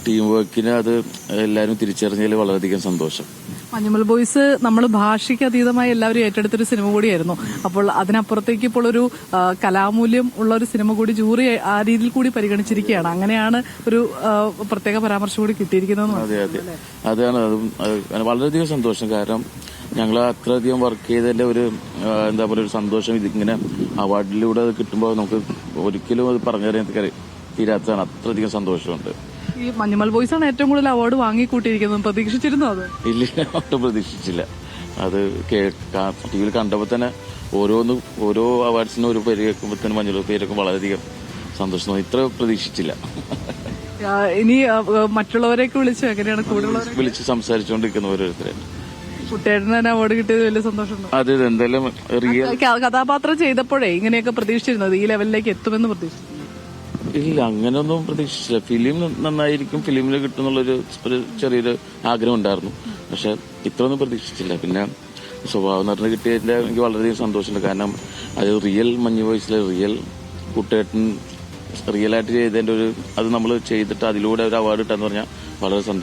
Team വർക്കിന് അത് എല്ലാവരും തിരിച്ചറിഞ്ഞതിൽ വളരെയധികം സന്തോഷം. മഞ്ഞുമൽ ബോയ്സ് നമ്മൾ ഭാഷയ്ക്ക് അതീതമായി എല്ലാവരും ഏറ്റെടുത്തൊരു സിനിമ കൂടിയായിരുന്നു. അപ്പോൾ അതിനപ്പുറത്തേക്ക് ഇപ്പോൾ ഒരു കലാമൂല്യം ഉള്ള ഒരു സിനിമ കൂടി ജൂറി ആ രീതിയിൽ കൂടി പരിഗണിച്ചിരിക്കുകയാണ്. അങ്ങനെയാണ് ഒരു പ്രത്യേക പരാമർശം കൂടി കിട്ടിയിരിക്കുന്നത്. അതെ അതെ, അതാണ്. അതും വളരെയധികം സന്തോഷം. കാരണം ഞങ്ങൾ അത്രയധികം വർക്ക് ചെയ്തതിന്റെ ഒരു എന്താ പറയുക ഒരു സന്തോഷം ഇതിങ്ങനെ അവാർഡിലൂടെ അത് കിട്ടുമ്പോൾ നമുക്ക് ഒരിക്കലും അത് പറഞ്ഞറിയാൻ തീരാത്തതാണ്. അത്രയധികം സന്തോഷമുണ്ട്. ഈ മഞ്ഞുമൽ ബോയ്സ് ആണ് ഏറ്റവും കൂടുതൽ അവാർഡ് വാങ്ങിക്കൂട്ടിയിരിക്കുന്നത്. പ്രതീക്ഷിച്ചിരുന്നു അത്? ഇല്ല, ഒട്ടും പ്രതീക്ഷിച്ചില്ല. അത് ടിവിയിൽ കണ്ടപ്പോൾ തന്നെ ഓരോ അവാർഡ്സിനും ഒരു പേര് കേൾക്കുമ്പോൾ തന്നെ മഞ്ഞുമൽ പേരൊക്കെ വളരെയധികം സന്തോഷം തോന്നി. ഇത്ര പ്രതീക്ഷിച്ചില്ല. ഇനി മറ്റുള്ളവരെയൊക്കെ വിളിച്ചു എങ്ങനെയാണ് കൂടുതൽ വിളിച്ച് സംസാരിച്ചുകൊണ്ടിരിക്കുന്ന ഓരോരുത്തരെ. കുട്ടേട്ടന് തന്നെ അവാർഡ് കിട്ടിയത് വലിയ സന്തോഷമുണ്ടോ? അതെ, എന്തായാലും റിയൽ കഥാപാത്രം ചെയ്തപ്പോഴേ ഇങ്ങനെയൊക്കെ പ്രതീക്ഷിച്ചിരുന്നത് ഈ ലെവലിലേക്ക് എത്തുമെന്ന് പ്രതീക്ഷിച്ചു? ഇല്ല, അങ്ങനെയൊന്നും പ്രതീക്ഷിച്ചില്ല. ഫിലിം നന്നായിരിക്കും, ഫിലിമിൽ കിട്ടുന്നുള്ളൊരു ചെറിയൊരു ആഗ്രഹം ഉണ്ടായിരുന്നു. പക്ഷെ ഇത്രയൊന്നും പ്രതീക്ഷിച്ചില്ല. പിന്നെ സ്വഭാവ നടന് കിട്ടിയതിന്റെ എനിക്ക് വളരെയധികം സന്തോഷമുണ്ട്. കാരണം അത് റിയൽ മഞ്ഞു വോയിസിലെ റിയൽ കുട്ടേട്ടൻ റിയലായിട്ട് ചെയ്തതിന്റെ അത് നമ്മൾ ചെയ്തിട്ട് അതിലൂടെ ഒരു അവാർഡ് കിട്ടാന്ന് പറഞ്ഞാൽ വളരെ സന്തോഷം.